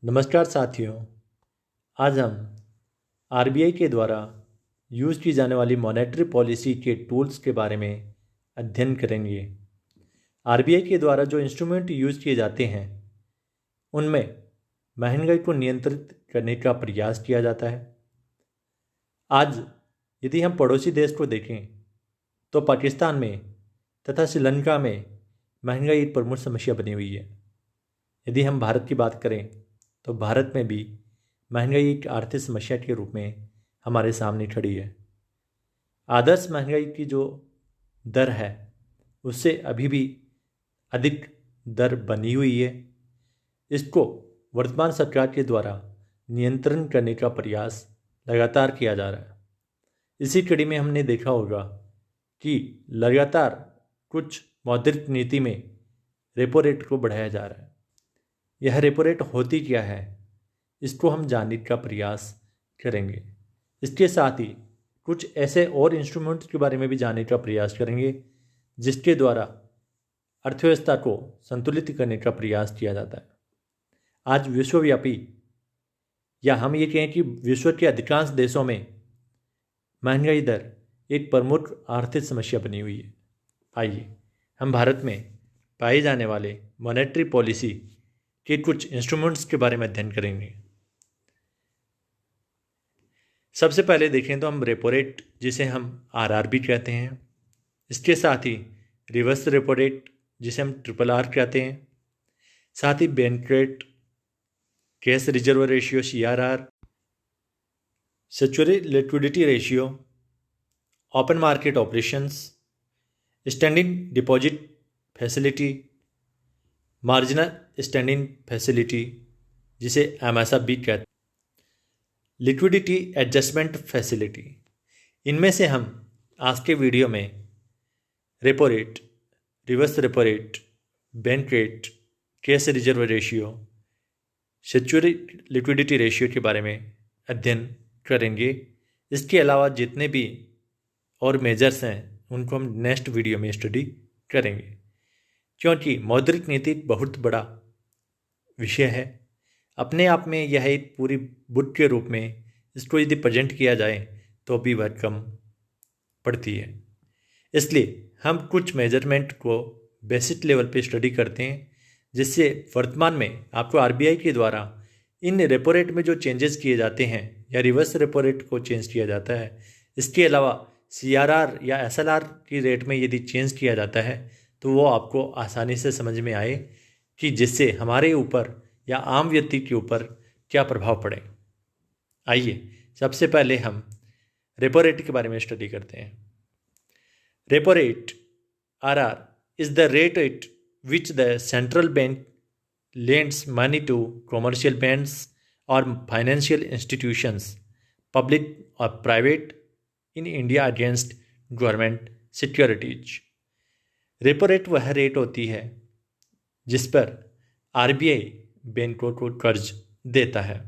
नमस्कार साथियों। आज हम आरबीआई के द्वारा यूज़ की जाने वाली मॉनेटरी पॉलिसी के टूल्स के बारे में अध्ययन करेंगे। आरबीआई के द्वारा जो इंस्ट्रूमेंट यूज़ किए जाते हैं उनमें महंगाई को नियंत्रित करने का प्रयास किया जाता है। आज यदि हम पड़ोसी देश को देखें तो पाकिस्तान में तथा श्रीलंका में महंगाई एक प्रमुख समस्या बनी हुई है। यदि हम भारत की बात करें तो भारत में भी महंगाई एक आर्थिक समस्या के रूप में हमारे सामने खड़ी है। आदर्श महंगाई की जो दर है उससे अभी भी अधिक दर बनी हुई है। इसको वर्तमान सरकार के द्वारा नियंत्रण करने का प्रयास लगातार किया जा रहा है। इसी कड़ी में हमने देखा होगा कि लगातार कुछ मौद्रिक नीति में रेपो रेट को बढ़ाया जा रहा है। यह रेपो रेट होती क्या है, इसको हम जानने का प्रयास करेंगे। इसके साथ ही कुछ ऐसे और इंस्ट्रूमेंट्स के बारे में भी जानने का प्रयास करेंगे जिसके द्वारा अर्थव्यवस्था को संतुलित करने का प्रयास किया जाता है। आज विश्वव्यापी या हम ये कहें कि विश्व के अधिकांश देशों में महंगाई दर एक प्रमुख आर्थिक समस्या बनी हुई है। आइए हम भारत में पाए जाने वाले मॉनेटरी पॉलिसी के कुछ इंस्ट्रूमेंट्स के बारे में अध्ययन करेंगे। सबसे पहले देखें तो हम रेपो रेट, जिसे हम आरआरबी कहते हैं, इसके साथ ही रिवर्स रेपो रेट जिसे हम ट्रिपल आर कहते हैं, साथ ही bank rate, cash reserve ratio CRR, statutory liquidity ratio, open market operations, standing deposit facility, marginal standing facility जिसे एमएसएफ भी कहते हैं, लिक्विडिटी एडजस्टमेंट फैसिलिटी। इनमें से हम आज के वीडियो में repo rate, reverse repo rate, bank rate, cash reserve ratio, statutory liquidity ratio के बारे में अध्ययन करेंगे। इसके अलावा जितने भी और मेजर्स हैं उनको हम नेक्स्ट वीडियो में स्टडी करेंगे, क्योंकि मौद्रिक नीति बहुत बड़ा विषय है। अपने आप में यह एक पूरी बुक के रूप में इसको यदि प्रेजेंट किया जाए तो भी वह कम पड़ती है। इसलिए हम कुछ मेजरमेंट को बेसिक लेवल पे स्टडी करते हैं, जिससे वर्तमान में आपको आरबीआई के द्वारा इन रेपो रेट में जो चेंजेस किए जाते हैं या रिवर्स रेपो रेट को चेंज किया जाता है, इसके अलावा सीआरआर या एसएलआर की रेट में यदि चेंज किया जाता है तो वो आपको आसानी से समझ में आए कि जिससे हमारे ऊपर या आम व्यक्ति के ऊपर क्या प्रभाव पड़े। आइए सबसे पहले हम रेपो रेट के बारे में स्टडी करते हैं। Repo rate RR is the rate at which the central bank lends money to commercial banks और फाइनेंशियल इंस्टीट्यूशंस, पब्लिक और private, in India against government securities. Repo rate वह रेट होती है जिस पर आरबीआई बैंकों को कर्ज देता है।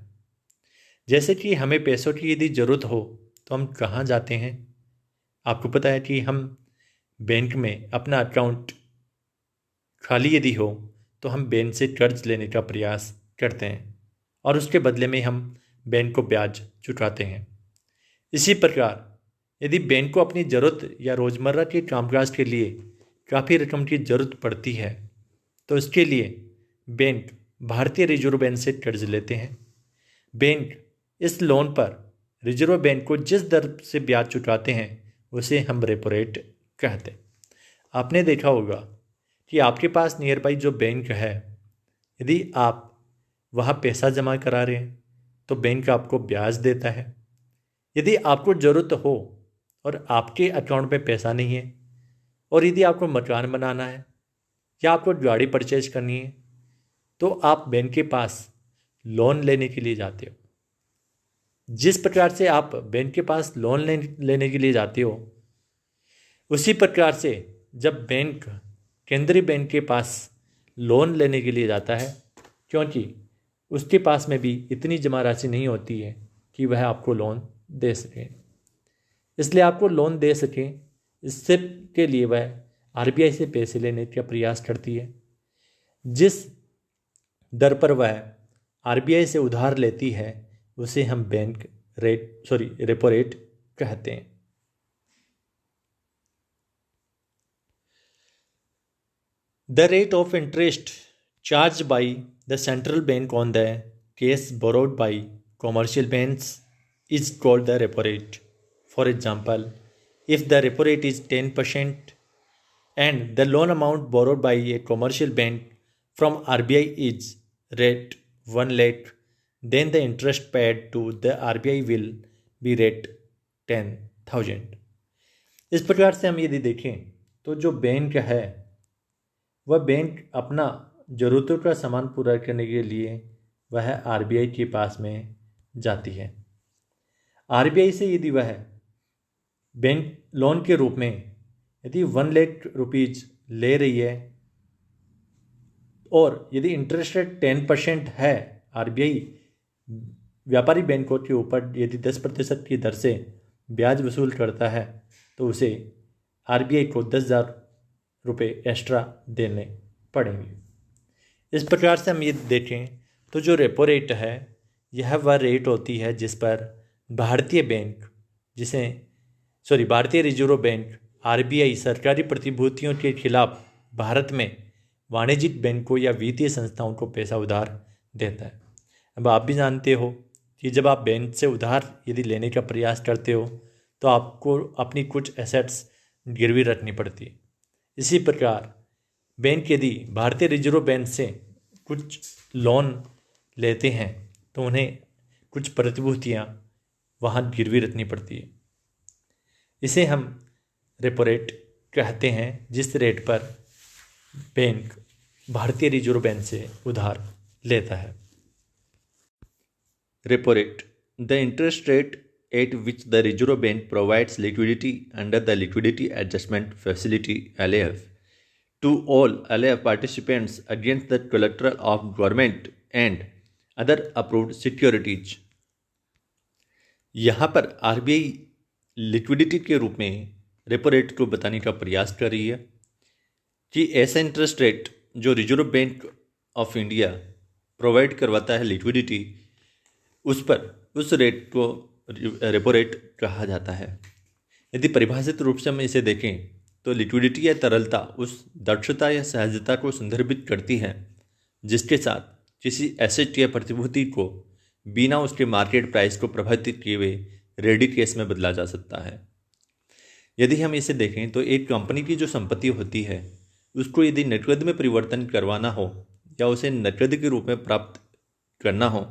जैसे कि हमें पैसों की यदि ज़रूरत हो तो हम कहाँ जाते हैं? आपको पता है कि हम बैंक में अपना अकाउंट खाली यदि हो तो हम बैंक से कर्ज लेने का प्रयास करते हैं और उसके बदले में हम बैंक को ब्याज चुकाते हैं। इसी प्रकार यदि बैंक को अपनी ज़रूरत या रोज़मर्रा के कामकाज के लिए काफ़ी रकम की ज़रूरत पड़ती है तो इसके लिए बैंक भारतीय रिजर्व बैंक से कर्ज लेते हैं। बैंक इस लोन पर रिजर्व बैंक को जिस दर से ब्याज चुकाते हैं उसे हम रेपो रेट कहते हैं। आपने देखा होगा कि आपके पास नियर बाई जो बैंक है, यदि आप वहाँ पैसा जमा करा रहे हैं तो बैंक आपको ब्याज देता है। यदि आपको ज़रूरत हो और आपके अकाउंट में पैसा नहीं है और यदि आपको मकान बनाना है या आपको गाड़ी परचेज करनी है तो आप बैंक के पास लोन लेने के लिए जाते हो। जिस प्रकार से आप बैंक के पास लोन लेने के लिए जाते हो, उसी प्रकार से जब बैंक केंद्रीय बैंक के पास लोन लेने के लिए जाता है, क्योंकि उसके पास में भी इतनी जमा राशि नहीं होती है कि वह आपको लोन दे सके, इसलिए आपको लोन दे सके इससे के लिए वह आरबीआई से पैसे लेने का प्रयास करती है। जिस दर पर वह आरबीआई से उधार लेती है उसे हम रेपो रेट कहते हैं। The rate of interest charged by the central bank on the cash borrowed by commercial banks is called the repo rate. For example, if the repo rate is 10% and the loan amount borrowed by a commercial bank from RBI is rate 1 lakh, then the interest paid to the RBI will be rate 10,000। इस प्रकार से हम यदि देखें तो जो bank है वह बैंक अपना ज़रूरतों का सामान पूरा करने के लिए वह आरबीआई के पास में जाती है। आरबीआई से यदि वह बैंक लोन के रूप में यदि 1 लाख रुपीज़ ले रही है और यदि इंटरेस्ट रेट 10% है, आरबीआई व्यापारी बैंकों के ऊपर यदि 10% की दर से ब्याज वसूल करता है तो उसे आरबीआई को 10,000 रुपये एक्स्ट्रा देने पड़ेंगे। इस प्रकार से हम ये देखें तो जो रेपो रेट है यह वह रेट होती है जिस पर भारतीय रिजर्व बैंक आरबीआई सरकारी प्रतिभूतियों के खिलाफ भारत में वाणिज्यिक बैंकों या वित्तीय संस्थाओं को पैसा उधार देता है। अब आप भी जानते हो कि जब आप बैंक से उधार यदि लेने का प्रयास करते हो तो आपको अपनी कुछ एसेट्स गिरवी रखनी पड़ती है। इसी प्रकार बैंक यदि भारतीय रिजर्व बैंक से कुछ लोन लेते हैं तो उन्हें कुछ प्रतिभूतियाँ वहाँ गिरवी रखनी पड़ती है। इसे हम रेपो रेट कहते हैं जिस रेट पर बैंक भारतीय रिजर्व बैंक से उधार लेता है। Repo rate, the interest rate at which the Reserve Bank provides liquidity under the Liquidity Adjustment Facility (LAF) to all LAF participants against the collateral of government and other approved securities। यहाँ पर RBI liquidity के रूप में repo rate को बताने का प्रयास कर रही है कि ऐसा इंटरेस्ट रेट जो reserve bank of India provide करवाता है लिक्विडिटी, उस रेट को रेपो रेट कहा जाता है। यदि परिभाषित रूप से हम इसे देखें तो लिक्विडिटी या तरलता उस दक्षता या सहजता को संदर्भित करती है जिसके साथ किसी एसेट या प्रतिभूति को बिना उसके मार्केट प्राइस को प्रभावित किए हुए रेडी कैश में बदला जा सकता है। यदि हम इसे देखें तो एक कंपनी की जो संपत्ति होती है उसको यदि नकद में परिवर्तन करवाना हो या उसे नकद के रूप में प्राप्त करना हो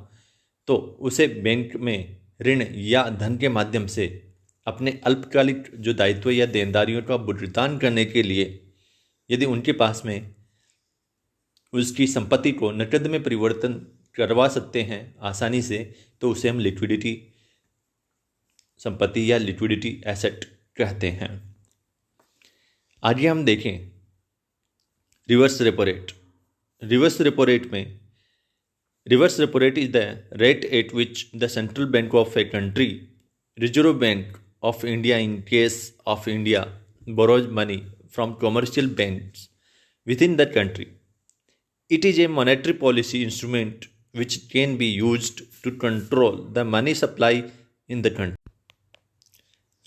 तो उसे बैंक में ऋण या धन के माध्यम से अपने अल्पकालिक जो दायित्व या देनदारियों का भुगतान करने के लिए यदि उनके पास में उसकी संपत्ति को नकद में परिवर्तन करवा सकते हैं आसानी से तो उसे हम लिक्विडिटी संपत्ति या लिक्विडिटी एसेट कहते हैं। आगे हम देखें reverse repo rate. Reverse repo rate में Reverse repo rate is the rate at which the central bank of a country, Reserve Bank of India in case of India, borrows money from commercial banks within that country. It is a monetary policy instrument which can be used to control the money supply in the country.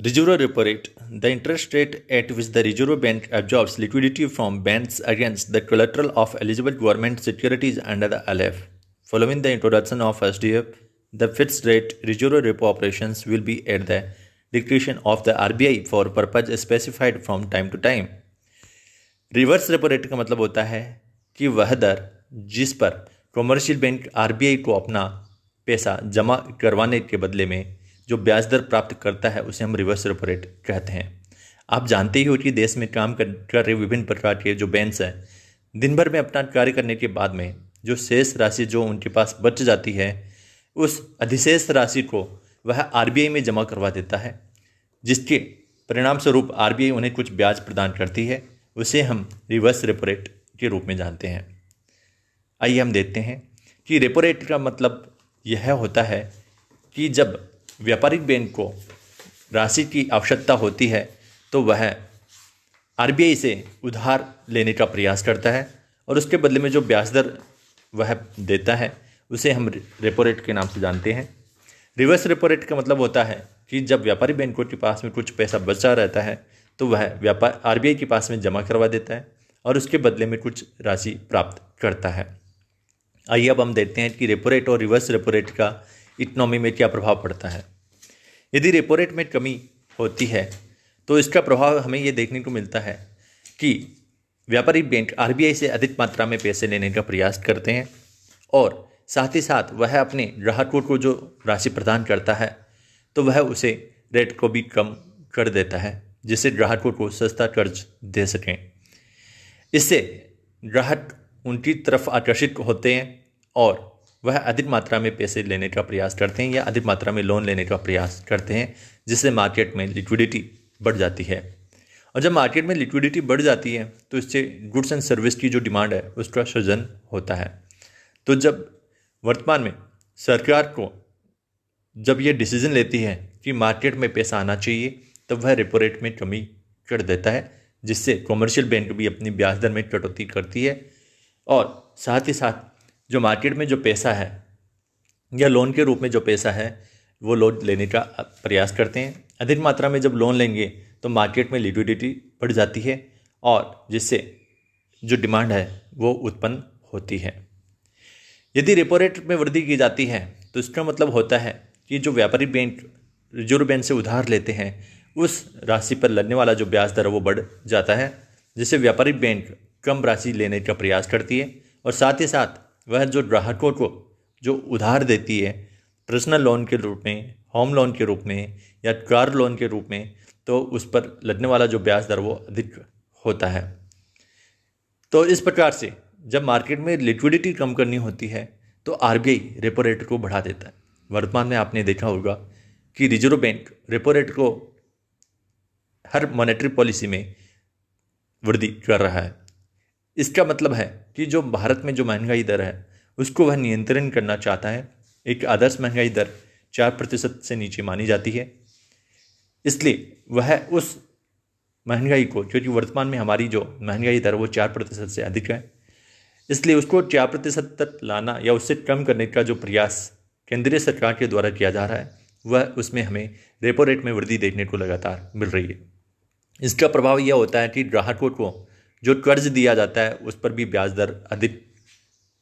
Reserve repo rate, the interest rate at which the Reserve Bank absorbs liquidity from banks against the collateral of eligible government securities under the LF. Following the introduction of SDF, the fixed rate reserve repo operations will be at the discretion of the RBI for purpose specified from time to time. Reverse repo rate का मतलब होता है कि वह दर जिस पर commercial bank RBI को अपना पैसा जमा करवाने के बदले में जो ब्याज दर प्राप्त करता है उसे हम रिवर्स रेपो रेट कहते हैं। आप जानते ही हो कि देश में काम कर रहे विभिन्न प्रकार के जो बैंक्स हैं दिन भर में अपना कार्य करने के बाद में जो शेष राशि जो उनके पास बच जाती है उस अधिशेष राशि को वह आरबीआई में जमा करवा देता है, जिसके परिणाम स्वरूप आरबीआई उन्हें कुछ ब्याज प्रदान करती है। उसे हम रिवर्स रेपो रेट के रूप में जानते हैं। आइए हम देखते हैं कि रेपो रेट का मतलब यह होता है कि जब व्यापारिक बैंक को राशि की आवश्यकता होती है तो वह आरबीआई से उधार लेने का प्रयास करता है और उसके बदले में जो ब्याज दर वह देता है उसे हम रेपो रेट के नाम से जानते हैं। रिवर्स रेपो रेट का मतलब होता है कि जब व्यापारी बैंकों के पास में कुछ पैसा बचा रहता है तो वह व्यापार आरबीआई के पास में जमा करवा देता है और उसके बदले में कुछ राशि प्राप्त करता है। आइए अब हम देखते हैं कि रेपो रेट और रिवर्स रेपो रेट का इकोनॉमी में क्या प्रभाव पड़ता है। यदि रेपो रेट में कमी होती है तो इसका प्रभाव हमें ये देखने को मिलता है कि व्यापारी बैंक आरबीआई से अधिक मात्रा में पैसे लेने का प्रयास करते हैं और साथ ही साथ वह अपने ग्राहकों को जो राशि प्रदान करता है तो वह उसे रेट को भी कम कर देता है जिससे ग्राहकों को सस्ता कर्ज दे सकें। इससे ग्राहक उनकी तरफ आकर्षित होते हैं और वह अधिक मात्रा में पैसे लेने का प्रयास करते हैं या अधिक मात्रा में लोन लेने का प्रयास करते हैं जिससे मार्केट में लिक्विडिटी बढ़ जाती है। और जब मार्केट में लिक्विडिटी बढ़ जाती है तो इससे गुड्स एंड सर्विस की जो डिमांड है उसका सृजन होता है। तो जब वर्तमान में सरकार को जब ये डिसीजन लेती है कि मार्केट में पैसा आना चाहिए तब वह रेपो रेट में कमी कर देता है जिससे कॉमर्शियल बैंक भी अपनी ब्याज दर में कटौती करती है और साथ ही साथ जो मार्केट में जो पैसा है या लोन के रूप में जो पैसा है वो लोन लेने का प्रयास करते हैं। अधिक मात्रा में जब लोन लेंगे तो मार्केट में लिक्विडिटी बढ़ जाती है और जिससे जो डिमांड है वो उत्पन्न होती है। यदि रेपो रेट में वृद्धि की जाती है तो इसका मतलब होता है कि जो व्यापारी बैंक रिजर्व बैंक से उधार लेते हैं उस राशि पर लगने वाला जो ब्याज दर है वो बढ़ जाता है जिससे व्यापारी बैंक कम राशि लेने का प्रयास करती है और साथ ही साथ वह जो ग्राहकों को जो उधार देती है पर्सनल लोन के रूप में, होम लोन के रूप में या कार लोन के रूप में, तो उस पर लगने वाला जो ब्याज दर वो अधिक होता है। तो इस प्रकार से जब मार्केट में लिक्विडिटी कम करनी होती है तो आरबीआई रेपो रेट को बढ़ा देता है। वर्तमान में आपने देखा होगा कि रिजर्व बैंक रेपो रेट को हर मॉनेटरी पॉलिसी में वृद्धि कर रहा है। इसका मतलब है कि जो भारत में जो महंगाई दर है उसको वह नियंत्रण करना चाहता है। एक आदर्श महंगाई दर 4% से नीचे मानी जाती है, इसलिए वह उस महंगाई को, क्योंकि वर्तमान में हमारी जो महंगाई दर वो 4% से अधिक है, इसलिए उसको 4% तक लाना या उससे कम करने का जो प्रयास केंद्रीय सरकार के द्वारा किया जा रहा है वह उसमें हमें रेपो रेट में वृद्धि देखने को लगातार मिल रही है। इसका प्रभाव यह होता है कि ग्राहकों को जो कर्ज दिया जाता है उस पर भी ब्याज दर अधिक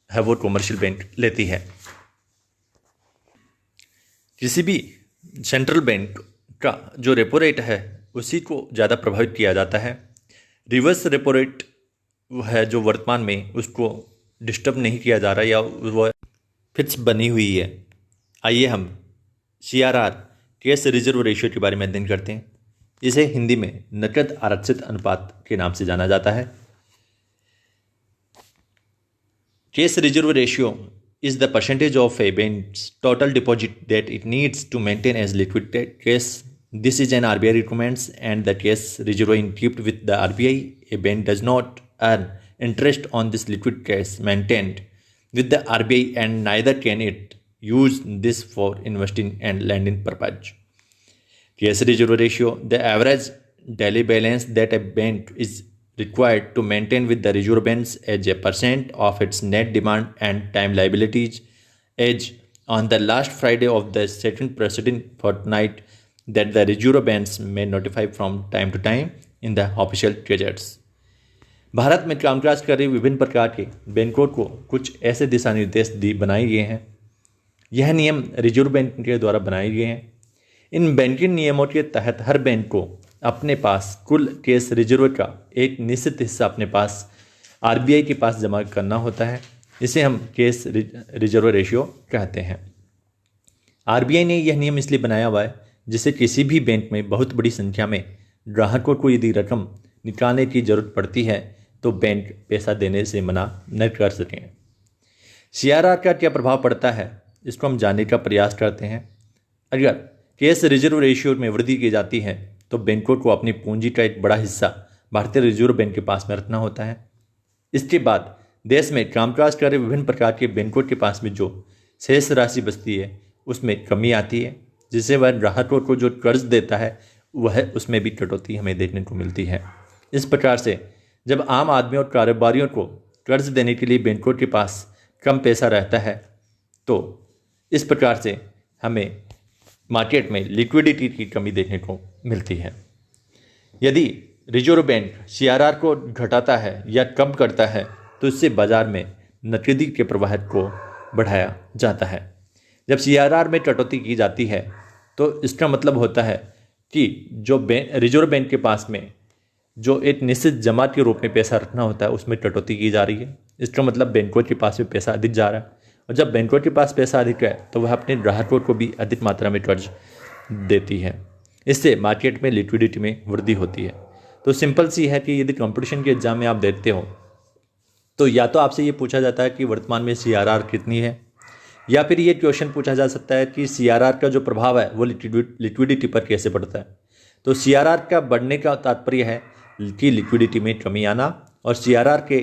है वो कॉमर्शियल बैंक लेती है। किसी भी सेंट्रल बैंक का जो रेपो रेट है उसी को ज़्यादा प्रभावित किया जाता है। रिवर्स रेपो रेट है जो वर्तमान में उसको डिस्टर्ब नहीं किया जा रहा या वह फिक्स बनी हुई है। आइए हम CRR कैश रिजर्व रेशियो के बारे में अध्ययन करते हैं। इसे हिंदी में नकद आरक्षित अनुपात के नाम से जाना जाता है। Cash reserve ratio is the percentage of a bank's total deposit that it needs to maintain as liquid cash. This is an RBI requirements and the cash reserve is kept with the RBI. A bank does not earn interest on this liquid cash maintained with the RBI and neither can it use this for investing and lending purpose. Cash reserve ratio, the average daily balance that a bank is required to maintain with the reserve banks as a percent of its net demand and time liabilities as on the last Friday of the second preceding fortnight that the reserve banks may notify from time to time in the official gazettes. Bharat में कामकाज कर रही विभिन्न प्रकार के बैंकों को कुछ ऐसे दिशा निर्देश बनाए गए हैं। यह नियम रिजर्व बैंक के द्वारा बनाए गए हैं। इन बैंकिंग नियमों के तहत हर बैंक को अपने पास कुल कैश रिजर्व का एक निश्चित हिस्सा अपने पास आरबीआई के पास जमा करना होता है। इसे हम कैश रिजर्व रेशियो कहते हैं। आरबीआई ने यह नियम इसलिए बनाया हुआ है जिससे किसी भी बैंक में बहुत बड़ी संख्या में ग्राहकों को यदि रकम निकालने की जरूरत पड़ती है तो बैंक पैसा देने से मना न कर सकें। CRR का क्या प्रभाव पड़ता है इसको हम जानने का प्रयास करते हैं। अगर कैश रिजर्व रेशियो में वृद्धि की जाती है तो बैंकों को अपनी पूंजी का एक बड़ा हिस्सा भारतीय रिजर्व बैंक के पास में रखना होता है। इसके बाद देश में कामकाज कर रहे विभिन्न प्रकार के बैंकों के पास में जो शेष राशि बचती है उसमें कमी आती है, जिससे वह ग्राहकों को जो कर्ज देता है वह उसमें भी कटौती हमें देखने को मिलती है। इस प्रकार से जब आम आदमी और कारोबारियों को कर्ज देने के लिए बैंकों के पास कम पैसा रहता है तो इस प्रकार से हमें मार्केट में लिक्विडिटी की कमी देखने को मिलती है। यदि रिजर्व बैंक CRR को घटाता है या कम करता है तो इससे बाजार में नकदी के प्रवाह को बढ़ाया जाता है। जब CRR में कटौती की जाती है तो इसका मतलब होता है कि जो रिजर्व बैंक के पास में जो एक निश्चित जमा के रूप में पैसा रखना होता है उसमें कटौती की जा रही है। इसका मतलब बैंकों के पास में पैसा अधिक जा रहा है, और जब बैंकों के पास पैसा अधिक है तो वह अपने ग्राहकों को भी अधिक मात्रा में कर्ज देती है। इससे मार्केट में लिक्विडिटी में वृद्धि होती है। तो सिंपल सी है कि यदि कंपटीशन के एग्जाम में आप देखते हो तो या तो आपसे ये पूछा जाता है कि वर्तमान में CRR कितनी है, या फिर ये क्वेश्चन पूछा जा सकता है कि CRR का जो प्रभाव है वो लिक्विडिटी पर कैसे पड़ता है। तो CRR का बढ़ने का तात्पर्य है कि लिक्विडिटी में कमी आना, और CRR के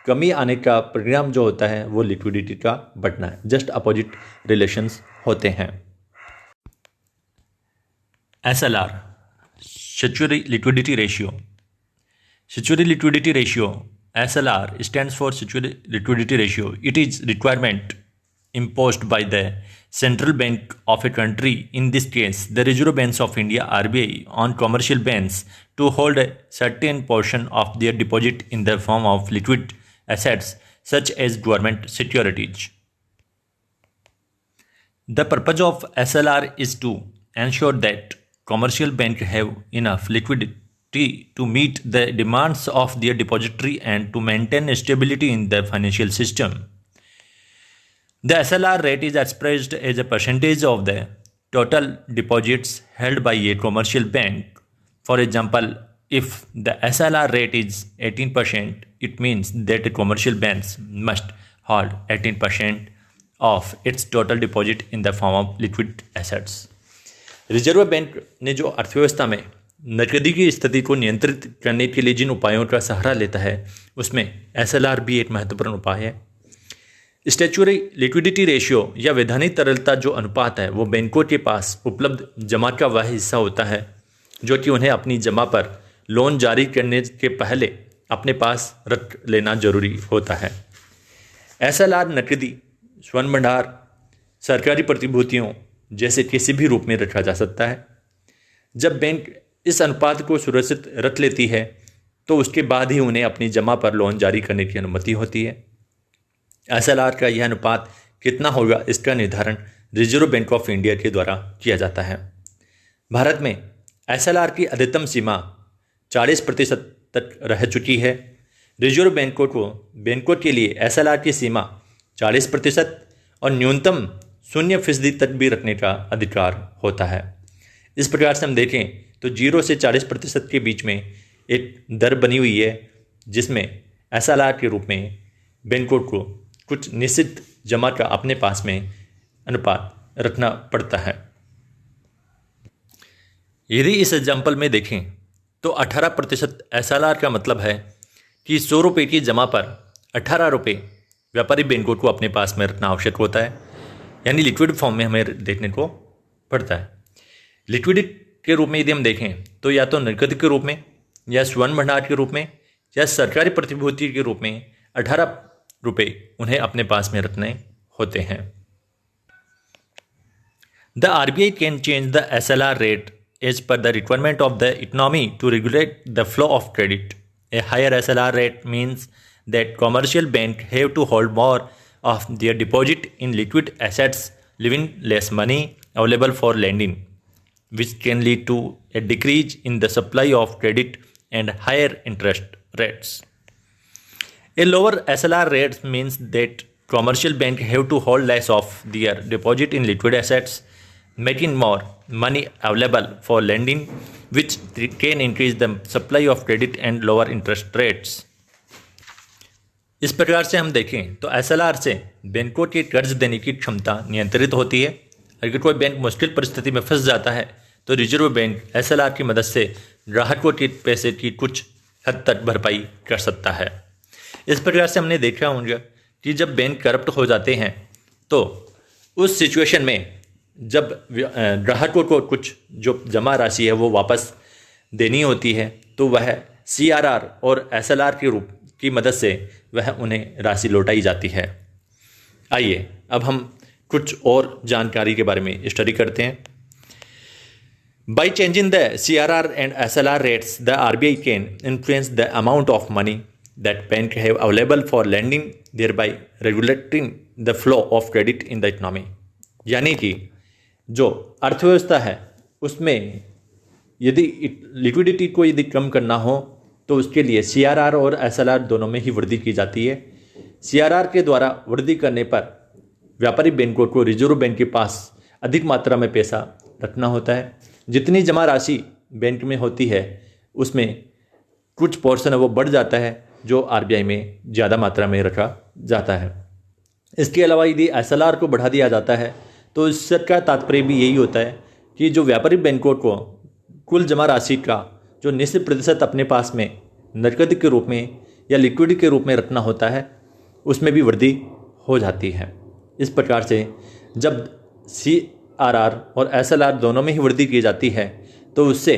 कमी आने का परिणाम जो होता है वो लिक्विडिटी का बढ़ना है। जस्ट अपोजिट रिलेशंस होते हैं। SLR, Statutory Liquidity Ratio. Statutory Liquidity Ratio, SLR, stands for Statutory Liquidity Ratio. It is requirement imposed by the central bank of a country, in this case the Reserve Bank of India RBI, on commercial banks to hold a certain portion of their deposit in the form of liquid assets such as government securities. The purpose of SLR is to ensure that commercial banks have enough liquidity to meet the demands of their depository and to maintain stability in the financial system. The SLR rate is expressed as a percentage of the total deposits held by a commercial bank. For example, if the SLR rate is 18%, it means that a commercial bank must hold 18% of its total deposit in the form of liquid assets. Reserve bank ने जो अर्थव्यवस्था में नकदी की स्थिति को नियंत्रित करने के लिए जिन उपायों का सहारा लेता है उसमें SLR भी एक महत्वपूर्ण उपाय है। स्टैच्यूटरी लिक्विडिटी रेशियो या वैधानिक तरलता जो अनुपात है वो बैंकों के पास उपलब्ध जमा का वह हिस्सा होता है जो कि उन्हें अपनी जमा पर लोन जारी करने के पहले अपने पास रख लेना जरूरी होता है। SLR नकदी, स्वर्ण भंडार, सरकारी प्रतिभूतियों जैसे किसी भी रूप में रखा जा सकता है। जब बैंक इस अनुपात को सुरक्षित रख लेती है तो उसके बाद ही उन्हें अपनी जमा पर लोन जारी करने की अनुमति होती है। SLR का यह अनुपात कितना होगा इसका निर्धारण रिजर्व बैंक ऑफ इंडिया के द्वारा किया जाता है। भारत में SLR की अधिकतम सीमा 40% तक रह चुकी है। रिजर्व बैंकों के लिए SLR की सीमा 40% और न्यूनतम 0% तक भी रखने का अधिकार होता है। इस प्रकार से हम देखें तो 0 से 40% के बीच में एक दर बनी हुई है जिसमें SLR के रूप में बैंकों को कुछ निश्चित जमा का अपने पास में अनुपात रखना पड़ता है। यदि इस एग्जाम्पल में देखें तो 18% SLR का मतलब है कि 100 रुपये की जमा पर 18 रुपये व्यापारी बैंकों को अपने पास में रखना आवश्यक होता है, यानी लिक्विड फॉर्म में हमें देखने को पड़ता है। लिक्विड के रूप में यदि हम देखें तो या तो नकद के रूप में या स्वर्ण भंडार के रूप में या सरकारी प्रतिभूति के रूप में 18 रुपये उन्हें अपने पास में रखने होते हैं। The RBI can change the SLR rate as per the requirement of the economy to regulate the flow of credit. A higher SLR rate means that commercial banks have to hold more of their deposit in liquid assets, leaving less money available for lending, which can lead to a decrease in the supply of credit and higher interest rates. A lower SLR rate means that commercial banks have to hold less of their deposit in liquid assets, making more money available for lending, which can increase the supply of credit and lower interest rates. इस प्रकार से हम देखें तो SLR से बैंकों के कर्ज देने की क्षमता नियंत्रित होती है। अगर कोई बैंक मुश्किल परिस्थिति में फंस जाता है तो रिजर्व बैंक SLR की मदद से ग्राहकों के पैसे की कुछ हद तक भरपाई कर सकता है। इस प्रकार से हमने देखा होगा कि जब बैंक करप्ट हो जाते हैं तो उस सिचुएशन में जब ग्राहकों को कुछ जो जमा राशि है वो वापस देनी होती है तो वह CRR और SLR के रूप की मदद से वह उन्हें राशि लौटाई जाती है। आइए अब हम कुछ और जानकारी के बारे में स्टडी करते हैं। By changing the CRR and SLR rates the RBI can influence the amount of money that bank have available for lending, thereby regulating the flow of credit in the economy. यानी कि जो अर्थव्यवस्था है उसमें यदि liquidity को यदि कम करना हो तो उसके लिए CRR और SLR दोनों में ही वृद्धि की जाती है। CRR के द्वारा वृद्धि करने पर व्यापारी बैंकों को रिजर्व बैंक के पास अधिक मात्रा में पैसा रखना होता है। जितनी जमा राशि बैंक में होती है उसमें कुछ पोर्शन है वो बढ़ जाता है जो RBI में ज़्यादा मात्रा में रखा जाता है। इसके अलावा यदि SLR को बढ़ा दिया जाता है तो इसका तात्पर्य भी यही होता है कि जो व्यापारी बैंकों को कुल जमा राशि का जो निश्चित प्रतिशत अपने पास में नकद के रूप में या लिक्विडिटी के रूप में रखना होता है उसमें भी वृद्धि हो जाती है। इस प्रकार से जब CRR और SLR दोनों में ही वृद्धि की जाती है तो उससे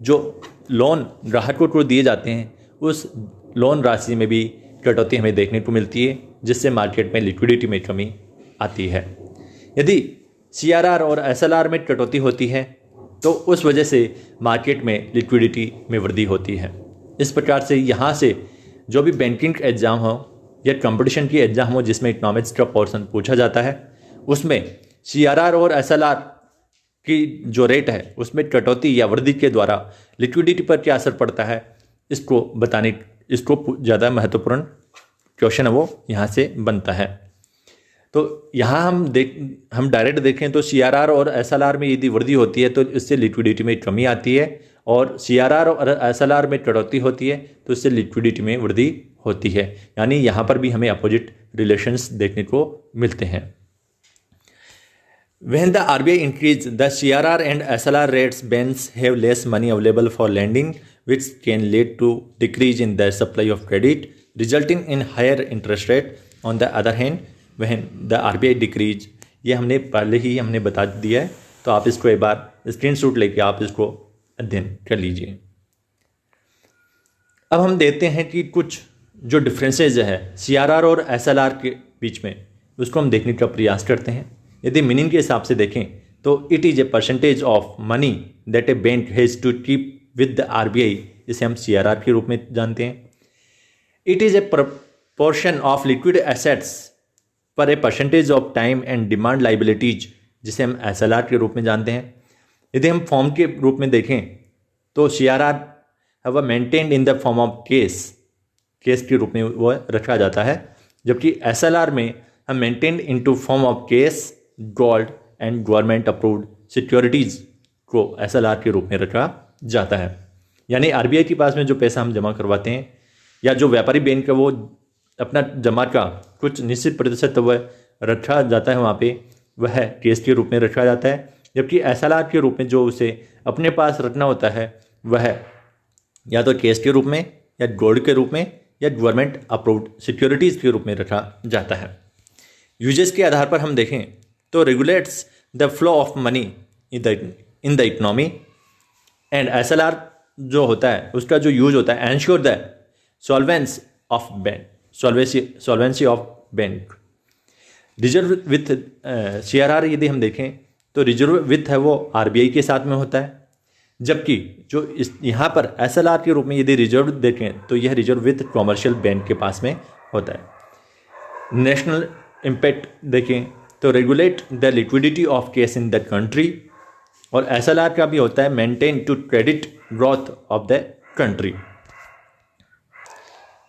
जो लोन ग्राहकों को दिए जाते हैं उस लोन राशि में भी कटौती हमें देखने को मिलती है, जिससे मार्केट में लिक्विडिटी में कमी आती है। यदि CRR और SLR में कटौती होती है तो उस वजह से मार्केट में लिक्विडिटी में वृद्धि होती है। इस प्रकार से यहाँ से जो भी बैंकिंग एग्जाम हो या कंपटीशन की एग्जाम हो जिसमें इकोनॉमिक्स का पोर्शन पूछा जाता है उसमें CRR और SLR की जो रेट है उसमें कटौती या वृद्धि के द्वारा लिक्विडिटी पर क्या असर पड़ता है इसको ज़्यादा महत्वपूर्ण क्वेश्चन है वो यहाँ से बनता है। तो यहाँ हम डायरेक्ट देखें तो CRR और SLR में यदि वृद्धि होती है तो इससे लिक्विडिटी में कमी आती है, और CRR और SLR में कटौती होती है तो इससे लिक्विडिटी में वृद्धि होती है। यानी यहाँ पर भी हमें अपोजिट रिलेशंस देखने को मिलते हैं। When the RBI increase the CRR and SLR rates, banks have less money available for lending, which can lead to decrease in the supply of credit, resulting in higher interest rate. On the other hand, when the RBI decrease, ये हमने पहले ही बता दिया है, तो आप इसको एक बार स्क्रीनशॉट लेके आप इसको अध्ययन कर लीजिए। अब हम देखते हैं कि कुछ जो डिफरेंसेज है CRR और SLR के बीच में उसको हम देखने का प्रयास करते हैं। यदि मीनिंग के हिसाब से देखें तो it is a percentage of money that a bank has to keep with the RBI, इसे हम CRR के रूप में जानते हैं। It is a proportion of liquid assets पर a percentage of time and demand liabilities, जिसे हम SLR के रूप में जानते हैं। यदि हम फॉर्म के रूप में देखें तो CRR है maintained in the form of case के रूप में वो रखा जाता है, जबकि SLR में हम maintained into form of case, gold and government approved securities को SLR के रूप में रखा जाता है। यानी RBI के पास में जो पैसा हम जमा करवाते हैं या जो व्यापारी बैंक का वो अपना जमा का कुछ निश्चित प्रतिशत वह रखा जाता है वहाँ पे, वह केस के रूप में रखा जाता है, जबकि SLR के रूप में जो उसे अपने पास रखना होता है वह या तो केस के रूप में या गोल्ड के रूप में या गवर्नमेंट अप्रूव्ड सिक्योरिटीज़ के रूप में रखा जाता है। यूजेस के आधार पर हम देखें तो regulates the flow of money in the economy, and SLR जो होता है उसका जो यूज होता है ensure the solvency of bank. Reserve with CRR यदि हम देखें तो रिजर्व विथ है वो RBI के साथ में होता है, जबकि जो यहाँ पर SLR के रूप में यदि रिजर्व देखें तो यह रिजर्व विथ कॉमर्शियल बैंक के पास में होता है। नेशनल इम्पैक्ट देखें तो regulate the liquidity of cash in the country, और SLR का भी होता है maintain to credit growth of the country.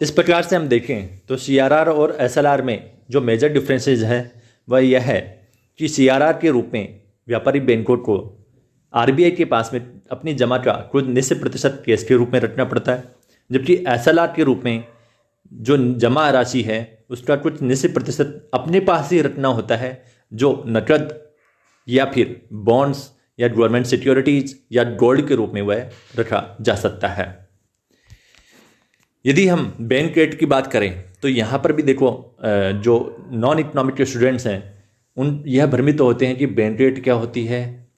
इस प्रकार से हम देखें तो CRR और SLR में जो मेजर डिफरेंसेस है वह यह है कि CRR के रूप में व्यापारी बैंकों को RBI के पास में अपनी जमा का कुछ निश्चित प्रतिशत कैश के रूप में रखना पड़ता है, जबकि SLR के रूप में जो जमा राशि है उसका कुछ निश्चित प्रतिशत अपने पास ही रखना होता है, जो नकद या फिर बॉन्ड्स या गवर्नमेंट सिक्योरिटीज या गोल्ड के रूप में वह रखा जा सकता है। यदि हम बैंक रेट की बात करें तो यहाँ पर भी देखो जो नॉन इकोनॉमिक के स्टूडेंट्स हैं यह भ्रमित होते हैं कि बैंक रेट क्या होती है,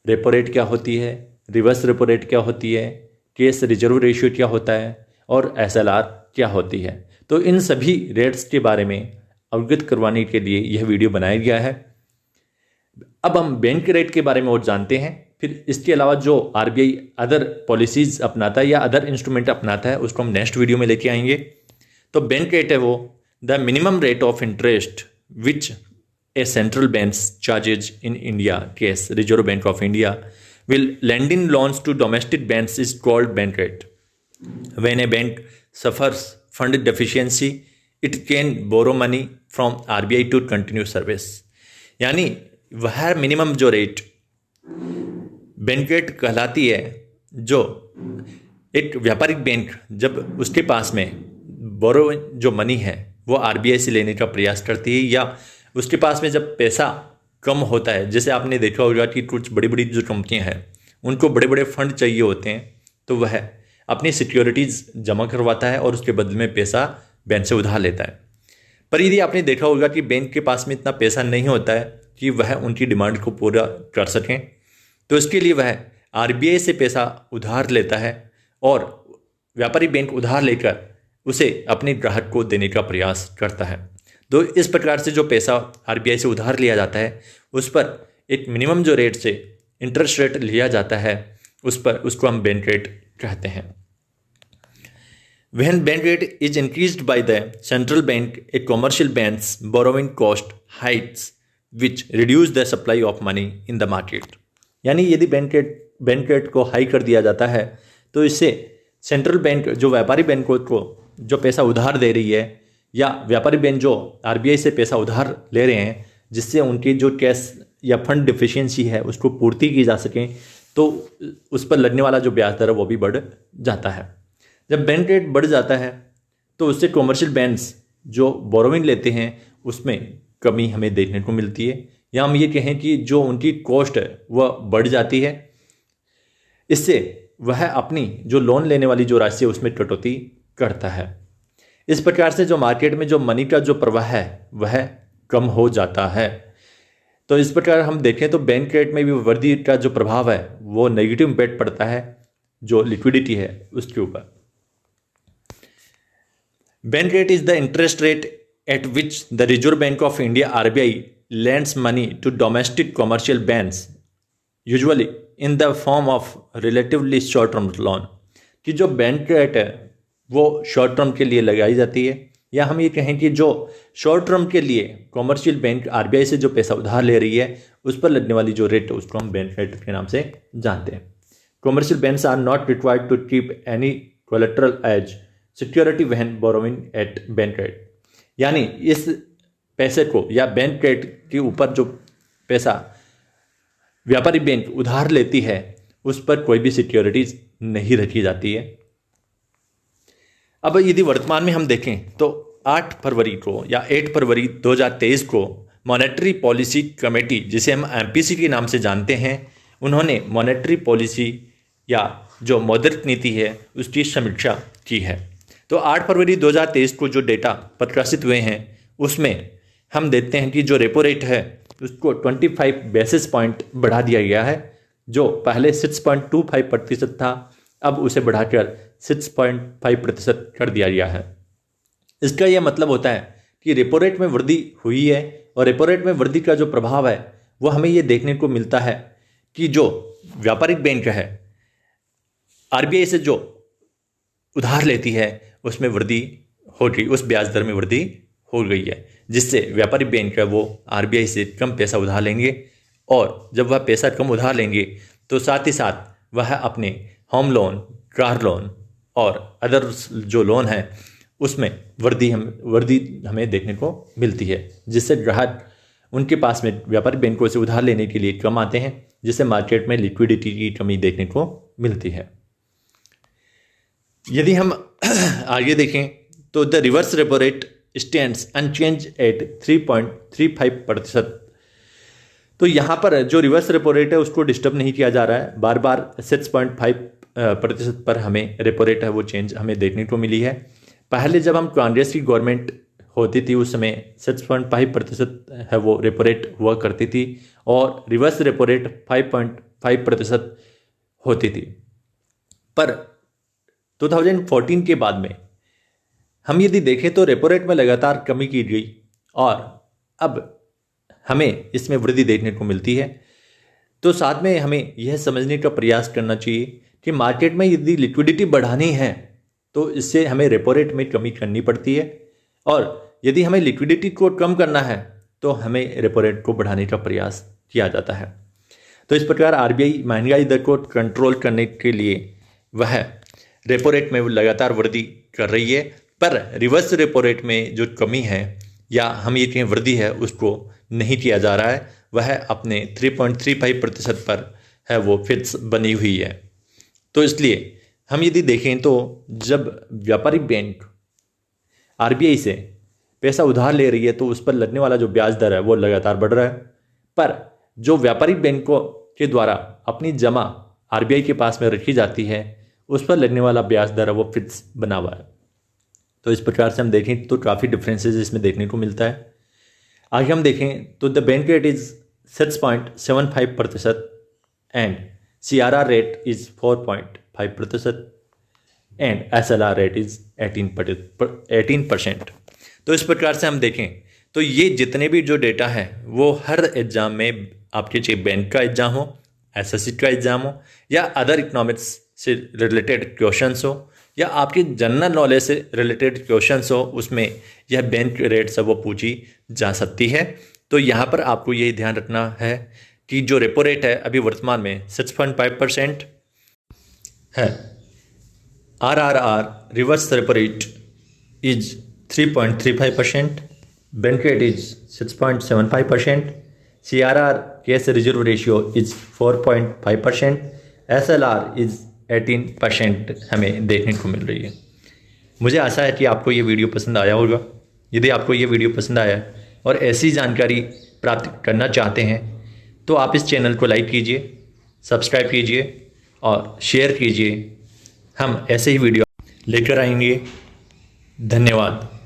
रेपो रेट क्या होती है, रिवर्स रेपो रेट क्या होती है, केस रिजर्व रेशियो क्या होता है और SLR क्या होती है। तो इन सभी रेट्स के बारे में अवगत करवाने के लिए यह वीडियो बनाया गया है। अब हम बैंक रेट के बारे में और जानते हैं, फिर इसके अलावा जो आरबीआई अदर पॉलिसीज अपनाता है या अदर इंस्ट्रूमेंट अपनाता है उसको हम नेक्स्ट वीडियो में लेके आएंगे। तो बैंक रेट है वो the minimum rate of interest which A central bank charges in India case reserve bank of India will lend in loans to domestic banks is called bank rate. When a bank suffers fund deficiency, it can borrow money from RBI to continue service. यानी वह minimum जो rate bank rate कहलाती है, जो एक व्यापारिक bank जब उसके पास में बोरो जो मनी है वो आरबीआई से लेने का प्रयास करती है, या उसके पास में जब पैसा कम होता है, जैसे आपने देखा होगा कि कुछ बड़ी बड़ी जो कंपनियां हैं उनको बड़े बड़े फंड चाहिए होते हैं, तो वह अपनी सिक्योरिटीज़ जमा करवाता है और उसके बदले में पैसा बैंक से उधार लेता है। पर यदि आपने देखा होगा कि बैंक के पास में इतना पैसा नहीं होता है कि वह उनकी डिमांड को पूरा कर सकें, तो इसके लिए वह आरबीआई से पैसा उधार लेता है और व्यापारी बैंक उधार लेकर उसे अपने ग्राहक को देने का प्रयास करता है। तो इस प्रकार से जो पैसा आरबीआई से उधार लिया जाता है उस पर एक मिनिमम जो रेट से इंटरेस्ट रेट लिया जाता है उस पर उसको हम बैंक रेट कहते हैं। When bank rate is increased by the central bank, a commercial bank's borrowing cost heights, which reduce the supply of money in the market. यानी यदि बैंक रेट को हाई कर दिया जाता है तो इससे सेंट्रल बैंक जो व्यापारी बैंकों को जो पैसा उधार दे रही है या व्यापारी बैंक जो आरबीआई से पैसा उधार ले रहे हैं, जिससे उनकी जो कैश या फंड डिफिशियंसी है उसको पूर्ति की जा सके, तो उस पर लगने वाला जो ब्याज दर है वो भी बढ़ जाता है। जब बैंक रेट बढ़ जाता है तो उससे कॉमर्शियल बैंक्स जो बोरोइंग लेते हैं उसमें कमी हमें देखने को मिलती है, या हम ये कहें कि जो उनकी कॉस्ट है वह बढ़ जाती है। इससे वह अपनी जो लोन लेने वाली जो राशि है उसमें कटौती करता है। इस प्रकार से जो मार्केट में जो मनी का जो प्रवाह है वह कम हो जाता है। तो इस प्रकार हम देखें तो बैंक रेट में भी वृद्धि का जो प्रभाव है वो नेगेटिव इम्पैक्ट पड़ता है जो लिक्विडिटी है उसके ऊपर। Bank rate is the interest rate at which the reserve bank of India RBI lends money to domestic commercial banks usually in the form of relatively short term loan। कि जो bank rate है वो short term के लिए लगाई जाती है, या हम ये कहें कि जो शॉर्ट टर्म के लिए कॉमर्शियल बैंक आरबीआई से जो पैसा उधार ले रही है उस पर लगने वाली जो रेट है उसको हम बैंक रेट के नाम से जानते हैं। Commercial banks are not required to keep any collateral as security when borrowing at bank rate. यानी इस पैसे को या बैंक रेट के ऊपर जो पैसा व्यापारी बैंक उधार लेती है उस पर कोई भी सिक्योरिटीज नहीं रखी जाती है। अब यदि वर्तमान में हम देखें तो 8 फरवरी को या 8 फरवरी 2023 को मॉनेटरी पॉलिसी कमेटी, जिसे हम एमपीसी के नाम से जानते हैं, उन्होंने मॉनेटरी पॉलिसी या जो मौद्रिक नीति है उसकी समीक्षा की है। तो 8 फरवरी 2023 को जो डेटा प्रकाशित हुए हैं उसमें हम देखते हैं कि जो रेपो रेट है उसको 25 बेसिस पॉइंट बढ़ा दिया गया है। जो पहले 6.25% था अब उसे बढ़ाकर 6.5% कर दिया गया है। इसका यह मतलब होता है कि रेपो रेट में वृद्धि हुई है, और रेपो रेट में वृद्धि का जो प्रभाव है वो हमें ये देखने को मिलता है कि जो व्यापारिक बैंक है आरबीआई से जो उधार लेती है उसमें वृद्धि हो गई, उस ब्याज दर में वृद्धि हो गई है, जिससे व्यापारी बैंक है वो आरबीआई से कम पैसा उधार लेंगे, और जब वह पैसा कम उधार लेंगे तो साथ ही साथ वह अपने होम लोन, कार लोन और अदर जो लोन है उसमें वृद्धि हमें देखने को मिलती है, जिससे ग्राहक उनके पास में व्यापारी बैंकों से उधार लेने के लिए कम आते हैं, जिससे मार्केट में लिक्विडिटी की कमी देखने को मिलती है। यदि हम आगे देखें तो the reverse repo rate stands unchange at 3.35%। तो यहाँ पर जो रिवर्स रेपो रेट है उसको डिस्टर्ब नहीं किया जा रहा है, बार बार 6.5% पर हमें रेपो रेट है वो चेंज हमें देखने को मिली है। पहले जब हम कांग्रेस की गवर्नमेंट होती थी उस समय 6.5% है वो रेपो रेट हुआ करती थी, और रिवर्स रेपो रेट 5.5% होती थी। पर 2014 के बाद में हम यदि देखें तो रेपो रेट में लगातार कमी की गई, और अब हमें इसमें वृद्धि देखने को मिलती है। तो साथ में हमें यह समझने का प्रयास करना चाहिए कि मार्केट में यदि लिक्विडिटी बढ़ानी है तो इससे हमें रेपो रेट में कमी करनी पड़ती है, और यदि हमें लिक्विडिटी को कम करना है तो हमें रेपो रेट को बढ़ाने का प्रयास किया जाता है। तो इस प्रकार आरबीआई महंगाई दर को कंट्रोल करने के लिए वह रेपो रेट में लगातार वृद्धि कर रही है, पर रिवर्स रेपो रेट में जो कमी है या हम ये कहें वृद्धि है उसको नहीं किया जा रहा है। वह अपने 3.35% पर है, वो फिक्स बनी हुई है। तो इसलिए हम यदि देखें तो जब व्यापारिक बैंक आरबीआई से पैसा उधार ले रही है तो उस पर लगने वाला जो ब्याज दर है वो लगातार बढ़ रहा है, पर जो व्यापारिक बैंकों के द्वारा अपनी जमा आरबीआई के पास में रखी जाती है उस पर लगने वाला ब्याज दर है वो फिक्स बना हुआ है। तो इस प्रकार से हम देखें तो काफ़ी डिफरेंसेस इसमें देखने को मिलता है। आगे हम देखें तो the bank rate is 6.75% and CRR rate is 4.5% and SLR rate is 18%। तो इस प्रकार से हम देखें तो ये जितने भी जो डेटा है वो हर एग्जाम में आपके चाहे बैंक का एग्जाम हो, SSC का एग्जाम हो या अदर इकोनॉमिक्स से रिलेटेड क्वेश्चंस हो या आपके जनरल नॉलेज से रिलेटेड क्वेश्चंस हो, उसमें यह बैंक रेट से वो पूछी जा सकती है। तो यहाँ पर आपको यही ध्यान रखना है कि जो रेपो रेट है अभी वर्तमान में 6.5% है। RRR reverse repo rate is 3.35%, bank rate is 6.75%, CRR cash reserve ratio is 4.5%, SLR is 18% हमें देखने को मिल रही है। मुझे आशा है कि आपको ये वीडियो पसंद आया होगा। यदि आपको ये वीडियो पसंद आया और ऐसी जानकारी प्राप्त करना चाहते हैं तो आप इस चैनल को लाइक कीजिए, सब्सक्राइब कीजिए और शेयर कीजिए। हम ऐसे ही वीडियो लेकर आएंगे। धन्यवाद।